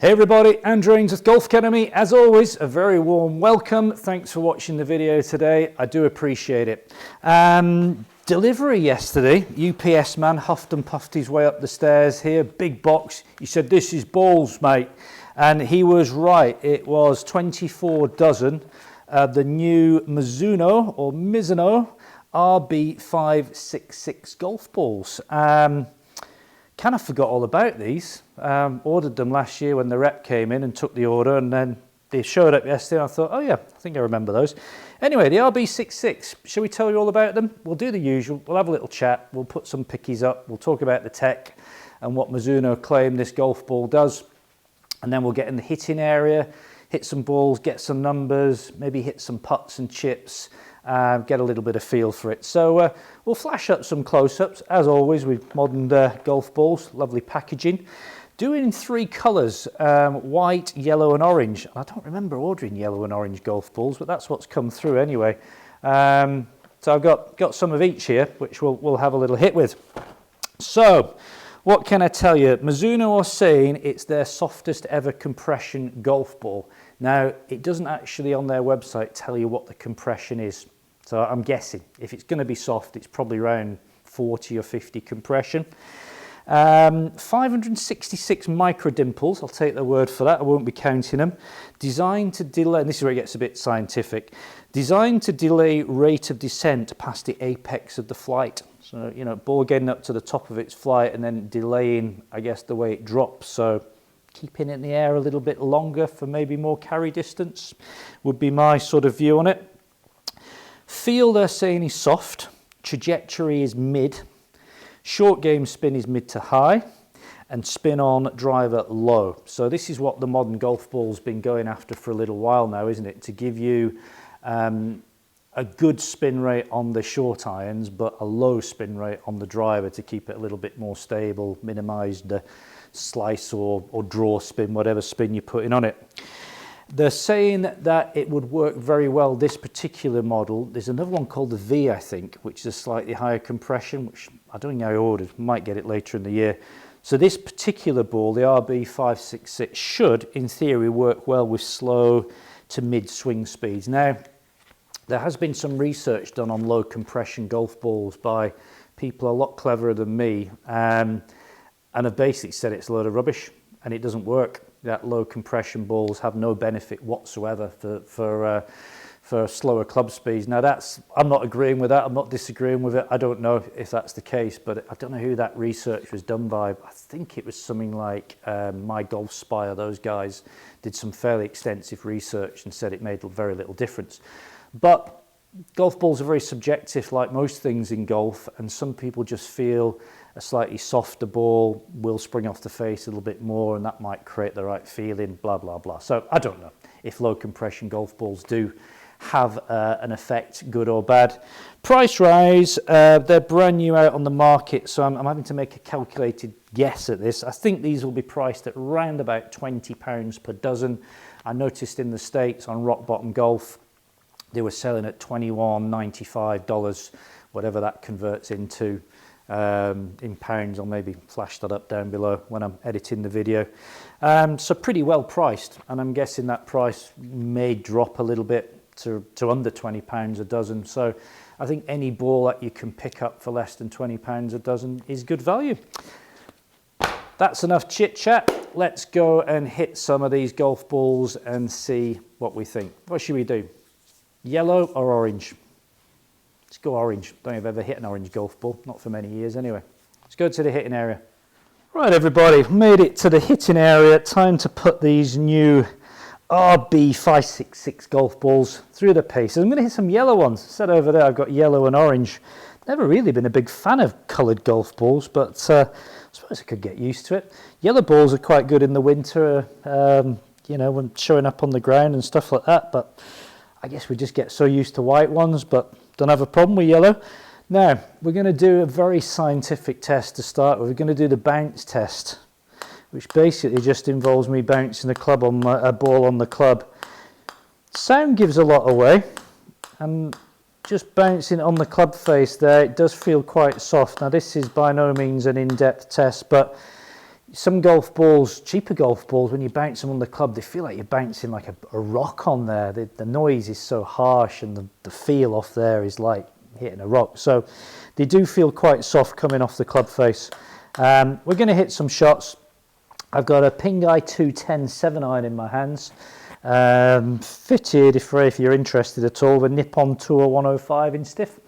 Hey everybody, Andrew Ainsworth Golf Academy. As always, a very warm welcome. Thanks for watching the video today. I do appreciate it. Delivery yesterday, UPS man huffed and puffed his way up the stairs here, big box. He said, "This is balls, mate." And he was right. It was 24 dozen of the new Mizuno RB566 golf balls. Kind of forgot all about these. Ordered them last year when the rep came in and took the order, and then they showed up yesterday. And I thought, oh yeah, I think I remember those. Anyway, the RB66, shall we tell you all about them? We'll do the usual. We'll have a little chat. We'll put some pickies up. We'll talk about the tech and what Mizuno claim this golf ball does. And then we'll get in the hitting area, hit some balls, get some numbers, maybe hit some putts and chips, get a little bit of feel for it. So we'll flash up some close-ups, as always, with modern golf balls. Lovely packaging. Doing in three colours, white, yellow and orange. I don't remember ordering yellow and orange golf balls, but that's what's come through anyway. So I've got some of each here, which we'll have a little hit with. So, what can I tell you? Mizuno are saying it's their softest ever compression golf ball. Now, it doesn't actually on their website tell you what the compression is. So I'm guessing if it's going to be soft, it's probably around 40 or 50 compression. 566 micro dimples, I'll take their word for that, I won't be counting them. Designed to delay, and this is where it gets a bit scientific, designed to delay rate of descent past the apex of the flight. So, you know, ball getting up to the top of its flight and then delaying, I guess, the way it drops. So keeping it in the air a little bit longer for maybe more carry distance would be my sort of view on it. Feel they're saying is soft, trajectory is mid, short game spin is mid to high, and spin on driver low. So this is what the modern golf ball's been going after for a little while now, isn't it? To give you a good spin rate on the short irons, but a low spin rate on the driver to keep it a little bit more stable, minimise the slice or draw spin, whatever spin you're putting on it. They're saying that it would work very well, this particular model. There's another one called the V, I think, which is a slightly higher compression, which I don't think I ordered, might get it later in the year. So this particular ball, the RB566, should, in theory, work well with slow to mid swing speeds. Now, there has been some research done on low compression golf balls by people a lot cleverer than me, and have basically said it's a load of rubbish and it doesn't work. That low compression balls have no benefit whatsoever for slower club speeds. Now I'm not agreeing with that, I'm not disagreeing with it. I don't know if that's the case, but I don't know who that research was done by. I think it was something like My Golf Spire. Those guys did some fairly extensive research and said it made very little difference. But golf balls are very subjective, like most things in golf, and some people just feel a slightly softer ball will spring off the face a little bit more, and that might create the right feeling, blah, blah, blah. So I don't know if low compression golf balls do have an effect, good or bad. Price rise, they're brand new out on the market, so I'm having to make a calculated guess at this. I think these will be priced at around about £20 per dozen. I noticed in the States on Rock Bottom Golf, they were selling at $21.95, whatever that converts into in pounds. I'll maybe flash that up down below when I'm editing the video. So pretty well priced, and I'm guessing that price may drop a little bit to under £20 a dozen. So I think any ball that you can pick up for less than £20 a dozen is good value. That's enough chit chat. Let's go and hit some of these golf balls and see what we think. What should we do? Yellow or orange? Let's go orange. Don't think I've ever hit an orange golf ball, not for many years anyway. Let's go to the hitting area. Right everybody, made it to the hitting area. Time to put these new RB566 golf balls through the paces. I'm going to hit some yellow ones. Said over there I've got yellow and orange. Never really been a big fan of coloured golf balls, but I suppose I could get used to it. Yellow balls are quite good in the winter, you know, when showing up on the ground and stuff like that, but I guess we just get so used to white ones, but don't have a problem with yellow. Now, we're going to do a very scientific test to start with. We're going to do the bounce test, which basically just involves me bouncing a ball on the club. Sound gives a lot away, and just bouncing on the club face there, it does feel quite soft. Now, this is by no means an in-depth test, but some golf balls, cheaper golf balls, when you bounce them on the club, they feel like you're bouncing like a rock on there. The noise is so harsh, and the feel off there is like hitting a rock. So they do feel quite soft coming off the club face. We're going to hit some shots. I've got a Pingai 210 7-iron in my hands, fitted, if you're interested at all, the Nippon Tour 105 in stiff.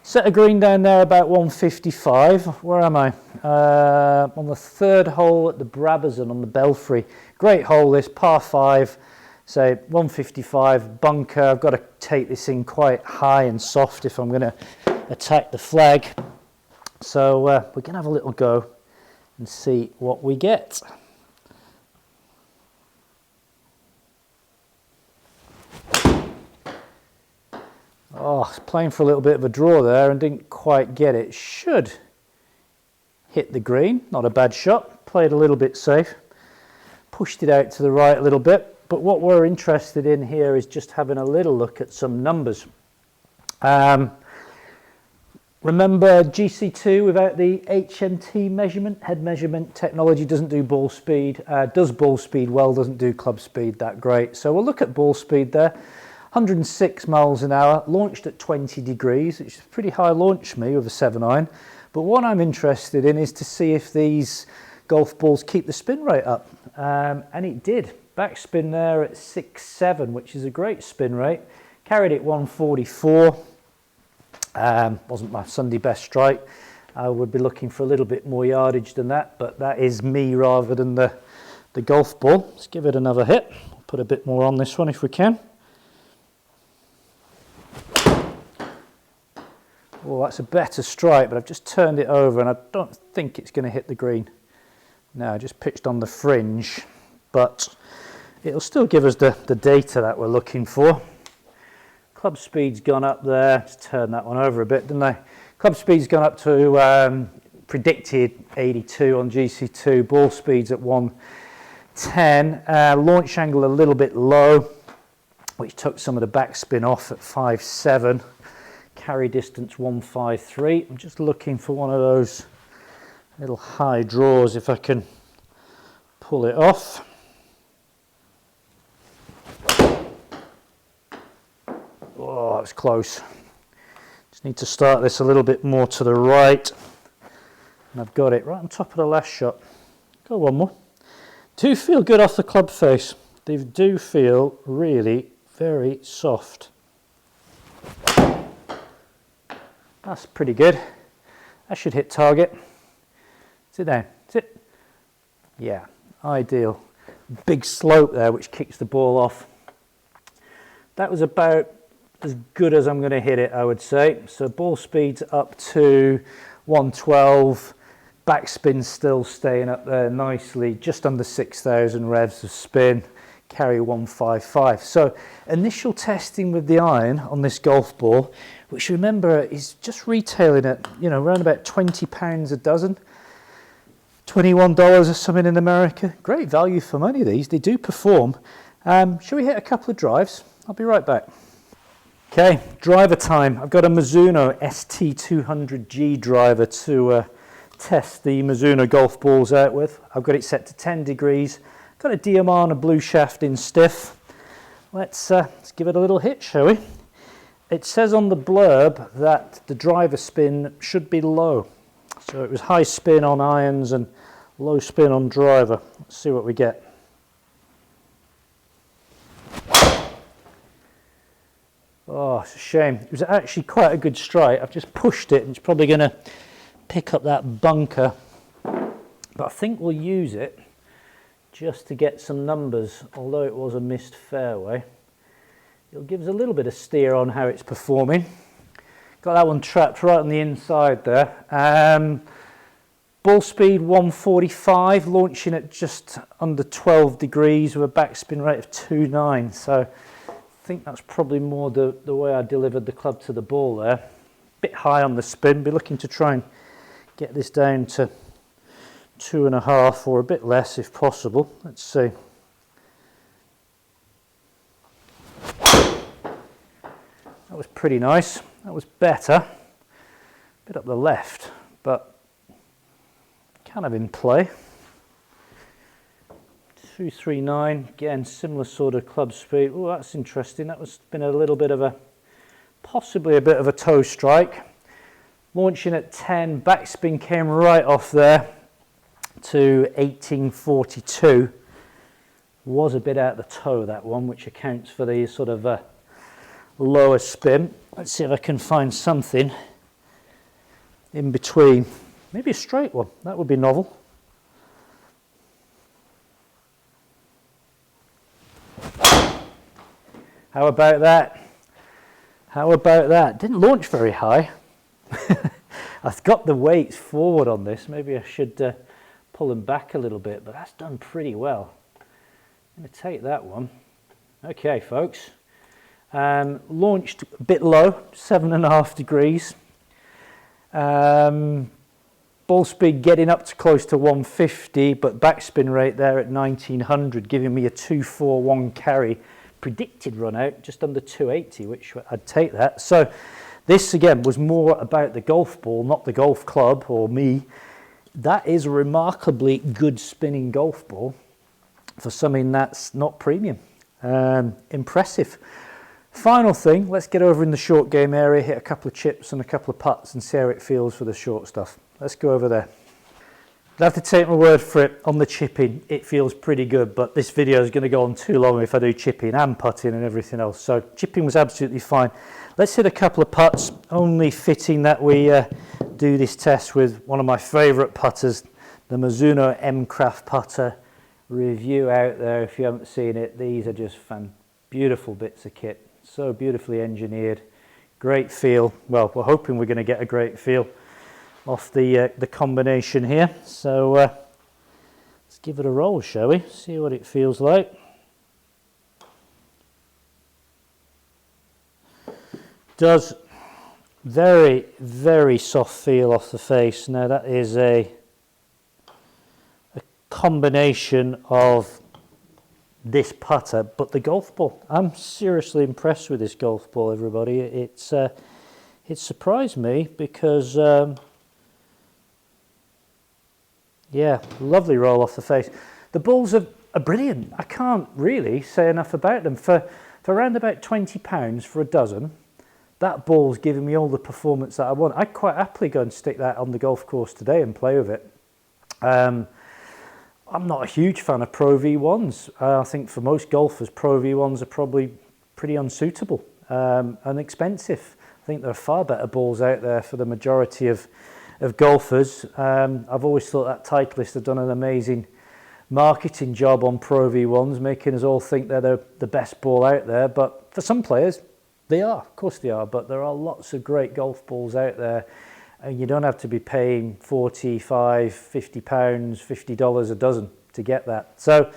Set a green down there about 155. Where am I? On the third hole at the Brabazon on the Belfry. Great hole this, par 5, so 155, bunker. I've got to take this in quite high and soft if I'm going to attack the flag. So we're going to have a little go and see what we get. Oh, I was playing for a little bit of a draw there and didn't quite get it. Should hit the green. Not a bad shot. Played a little bit safe. Pushed it out to the right a little bit. But what we're interested in here is just having a little look at some numbers. Remember GC2 without the HMT measurement? Head measurement technology doesn't do ball speed. Does ball speed well, doesn't do club speed that great. So we'll look at ball speed there. 106 miles an hour, launched at 20 degrees, which is a pretty high launch for me with a 7-iron. But what I'm interested in is to see if these golf balls keep the spin rate up. And it did. Backspin there at 6.7, which is a great spin rate. Carried it 144. Wasn't my Sunday best strike. I would be looking for a little bit more yardage than that, but that is me rather than the golf ball. Let's give it another hit. Put a bit more on this one if we can. Oh, that's a better strike, but I've just turned it over and I don't think it's going to hit the green. No, I just pitched on the fringe, but it'll still give us the data that we're looking for. Club speed's gone up there. Just turn that one over a bit, didn't I? Club speed's gone up to predicted 82 on GC2. Ball speed's at 110. Launch angle a little bit low, which took some of the backspin off at 5.7. Carry distance 153. I'm just looking for one of those little high draws if I can pull it off. Oh, that was close. Just need to start this a little bit more to the right. And I've got it right on top of the last shot. Go one more. Do feel good off the club face. They do feel really very soft. That's pretty good. That should hit target. Sit down. Sit. Yeah, ideal. Big slope there, which kicks the ball off. That was about as good as I'm going to hit it, I would say. So ball speed's up to 112. Backspin still staying up there nicely. Just under 6,000 revs of spin. Carry 155. So initial testing with the iron on this golf ball, which remember is just retailing at, around about £20 a dozen, $21 or something in America. Great value for money, these. They do perform. Shall we hit a couple of drives? I'll be right back. Okay, driver time. I've got a Mizuno ST200G driver to test the Mizuno golf balls out with. I've got it set to 10 degrees. Got a Diamana blue shaft in stiff. Let's give it a little hit, shall we? It says on the blurb that the driver spin should be low. So it was high spin on irons and low spin on driver. Let's see what we get. Oh, it's a shame. It was actually quite a good strike. I've just pushed it and it's probably going to pick up that bunker. But I think we'll use it just to get some numbers, although it was a missed fairway. It'll give us a little bit of steer on how it's performing. Got that one trapped right on the inside there. Ball speed 145, launching at just under 12 degrees with a backspin rate of 2.9. So I think that's probably more the way I delivered the club to the ball there. Bit high on the spin, be looking to try and get this down to 2.5 or a bit less if possible. Let's see. That was pretty nice. That was better. A bit up the left, but kind of in play. 239, again similar sort of club speed. Oh, that's interesting. That was been a little bit of a, possibly a bit of a toe strike. Launching at 10, backspin came right off there to 1842. Was a bit out the toe, that one, which accounts for the sort of lower spin. Let's see if I can find something in between. Maybe a straight one, that would be novel. How about that? How about that? Didn't launch very high. I've got the weights forward on this. Maybe I should pull them back a little bit, but that's done pretty well. I'm going to take that one. Okay, folks. Launched a bit low, 7.5 degrees. Ball speed getting up to close to 150, but backspin rate there at 1900, giving me a 241 carry. Predicted run out just under 280, which I'd take that. So this again was more about the golf ball, not the golf club or me. That is a remarkably good spinning golf ball for something that's not premium. Impressive. Final thing, let's get over in the short game area, hit a couple of chips and a couple of putts and see how it feels for the short stuff. Let's go over there. I'll have to take my word for it on the chipping. It feels pretty good, but this video is going to go on too long if I do chipping and putting and everything else. So chipping was absolutely fine. Let's hit a couple of putts. Only fitting that we do this test with one of my favourite putters, the Mizuno M-Craft putter. Review out there if you haven't seen it. These are just beautiful bits of kit. So beautifully engineered. Great feel. Well, we're hoping we're going to get a great feel off the combination here. So let's give it a roll, shall we? See what it feels like. Does very, very soft feel off the face. Now that is a combination of this putter, but the golf ball. I'm seriously impressed with this golf ball, everybody. It surprised me because yeah, lovely roll off the face. The balls are brilliant. I can't really say enough about them. For around about £20 for a dozen, that ball's giving me all the performance that I want. I'd quite happily go and stick that on the golf course today and play with it. I'm not a huge fan of Pro V1s. I think for most golfers, Pro V1s are probably pretty unsuitable and expensive. I think there are far better balls out there for the majority of golfers. I've always thought that Titleist have done an amazing marketing job on Pro V1s, making us all think they're the best ball out there. But for some players, they are. Of course they are. But there are lots of great golf balls out there. And you don't have to be paying £45, £50, $50 a dozen to get that. So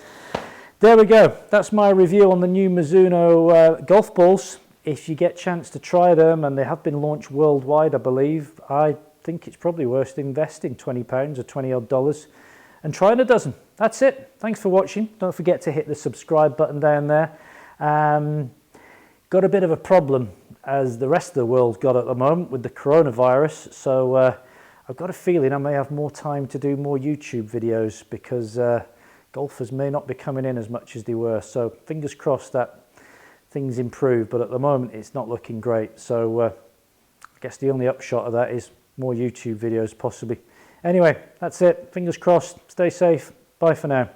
there we go. That's my review on the new Mizuno golf balls. If you get a chance to try them, and they have been launched worldwide, I believe, I think it's probably worth investing £20 or $20 odd and trying a dozen. That's it. Thanks for watching. Don't forget to hit the subscribe button down there. Got a bit of a problem, as the rest of the world's got at the moment with the coronavirus, so I've got a feeling I may have more time to do more YouTube videos because golfers may not be coming in as much as they were. So fingers crossed that things improve, but at the moment it's not looking great. So I guess the only upshot of that is more YouTube videos possibly. Anyway, that's it. Fingers crossed. Stay safe. Bye for now.